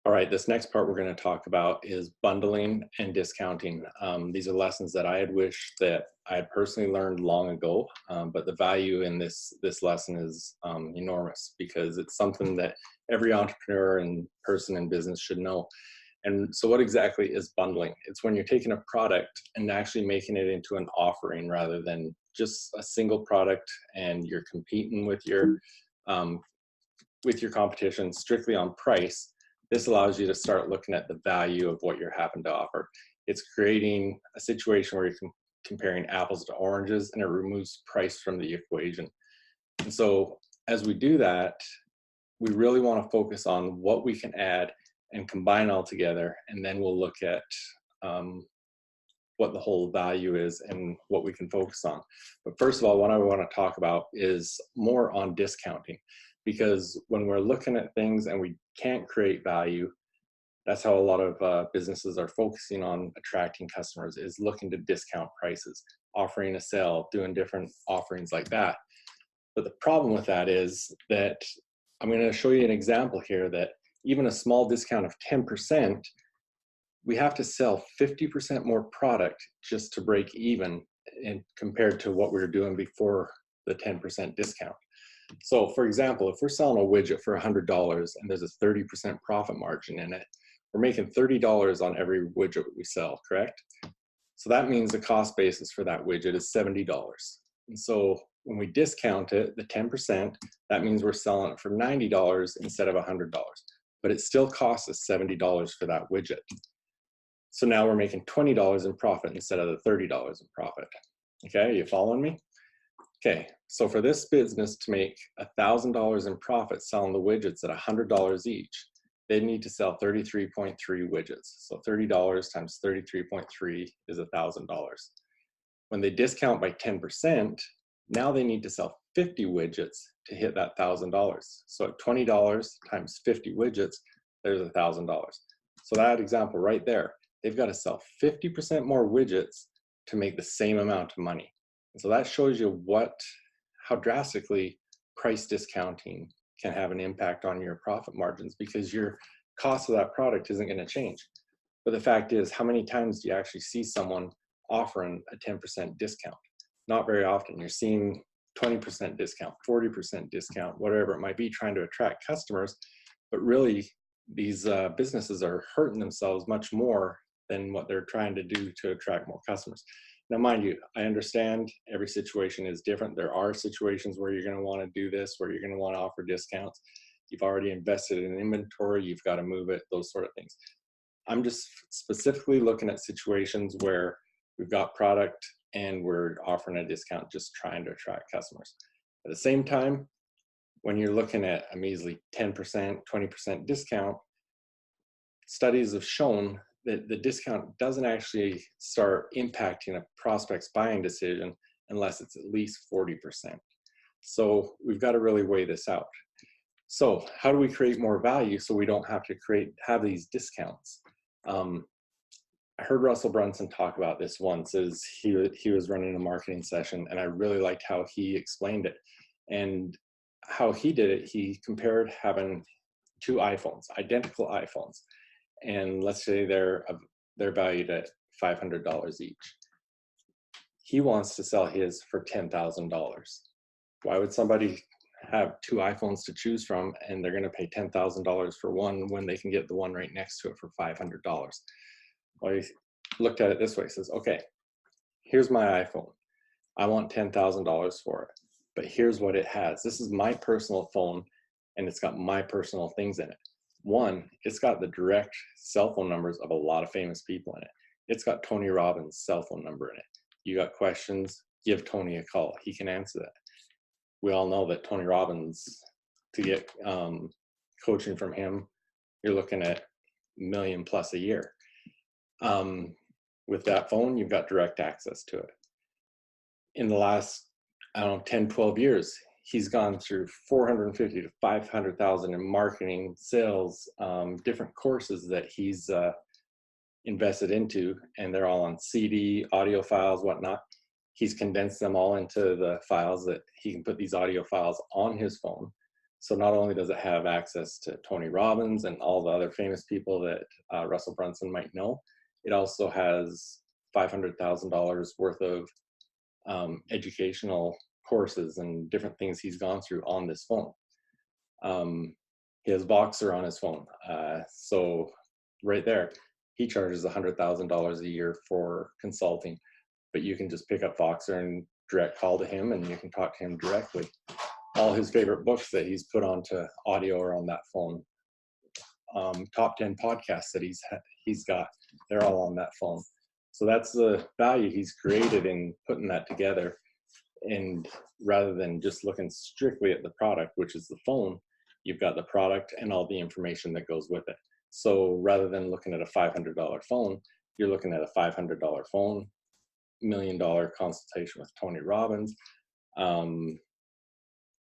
All right, this next part we're going to talk about is bundling and discounting. These are lessons that I had wished that I had personally learned long ago, but the value in this lesson is enormous because it's something that every entrepreneur and person in business should know. And so what exactly is bundling? It's when you're taking a product and actually making it into an offering rather than just a single product, and you're competing um, with your competition strictly on price. This allows you to start looking at the value of what you're having to offer. It's creating a situation where you're comparing apples to oranges, and it removes price from the equation. And so as we do that, we really want to focus on what we can add and combine all together, and then we'll look at what the whole value is and what we can focus on. But first of all, what I want to talk about is more on discounting, because when we're looking at things and we can't create value, that's how a lot of businesses are focusing on attracting customers, is looking to discount prices, offering a sale, doing different offerings like that. But the problem with that is that I'm going to show you an example here that even a small discount of 10%, we have to sell 50% more product just to break even compared to what we were doing before the 10% discount. So for example, if we're selling a widget for $100 and there's a 30% profit margin in it, we're making $30 on every widget we sell, correct? So that means the cost basis for that widget is $70. And so when we discount it, the 10%, that means we're selling it for $90 instead of $100. But it still costs us $70 for that widget. So now we're making $20 in profit instead of the $30 in profit. Okay, are you following me? Okay, so for this business to make $1,000 in profit selling the widgets at $100 each, they need to sell 33.3 widgets. So $30 times 33.3 is $1,000. When they discount by 10%, now they need to sell 50 widgets to hit that $1,000. So at $20 times 50 widgets, there's $1,000. So that example right there, they've got to sell 50% more widgets to make the same amount of money. And so that shows you how drastically price discounting can have an impact on your profit margins, because your cost of that product isn't going to change. But the fact is, how many times do you actually see someone offering a 10% discount? Not very often. You're seeing 20% discount, 40% discount, whatever it might be, trying to attract customers. But really, these businesses are hurting themselves much more than what they're trying to do to attract more customers. Now, mind you, I understand every situation is different. There are situations where you're going to want to do this, where you're going to want to offer discounts. You've already invested in inventory, you've got to move it, those sort of things. I'm just specifically looking at situations where we've got product and we're offering a discount, just trying to attract customers. At the same time, when you're looking at a measly 10%, 20% discount, studies have shown that the discount doesn't actually start impacting a prospect's buying decision unless it's at least 40%. So we've got to really weigh this out. So how do we create more value so we don't have to have these discounts? I heard Russell Brunson talk about this once, as he was running a marketing session, and I really liked how he explained it. And how he did it, he compared having two iPhones, identical iPhones, and let's say they're valued at $500 each. He wants to sell his for $10,000. Why would somebody have two iPhones to choose from and they're going to pay $10,000 for one when they can get the one right next to it for $500? Well, he looked at it this way. He says, okay, here's my iPhone. I want $10,000 for it, but here's what it has. This is my personal phone, and it's got my personal things in it. One, it's got the direct cell phone numbers of a lot of famous people in it. It's got Tony Robbins' cell phone number in it. You got questions, give Tony a call. He can answer that. We all know that Tony Robbins, to get coaching from him, you're looking at $1 million plus a year. With that phone, you've got direct access to it. In the last, 10, 12 years, he's gone through 450 to 500,000 in marketing, sales, different courses that he's invested into, and they're all on CD, audio files, whatnot. He's condensed them all into the files that he can put these audio files on his phone. So not only does it have access to Tony Robbins and all the other famous people that Russell Brunson might know, it also has $500,000 worth of educational courses and different things he's gone through on this phone. He has Voxer on his phone. So right there, he charges $100,000 a year for consulting, but you can just pick up Voxer and direct call to him and you can talk to him directly. All his favorite books that he's put onto audio are on that phone. Top 10 podcasts that he's got, they're all on that phone. So that's the value he's created in putting that together. And rather than just looking strictly at the product, which is the phone, you've got the product and all the information that goes with it. So rather than looking at a $500 phone, you're looking at a $500 phone, $1 million consultation with Tony Robbins,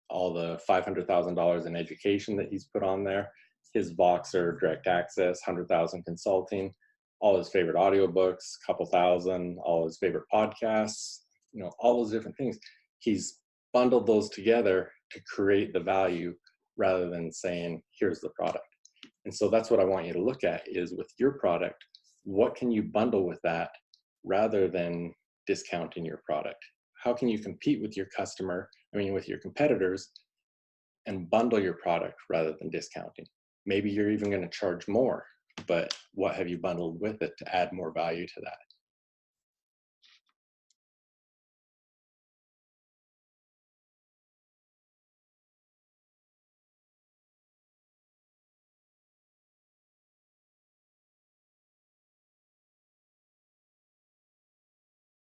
all the $500,000 in education that he's put on there, his Voxer direct access, 100,000 consulting, all his favorite audiobooks, couple thousand, all his favorite podcasts, you know, all those different things. He's bundled those together to create the value rather than saying, here's the product. And so that's what I want you to look at is with your product, what can you bundle with that rather than discounting your product? How can you compete with your with your competitors and bundle your product rather than discounting? Maybe you're even going to charge more, but what have you bundled with it to add more value to that?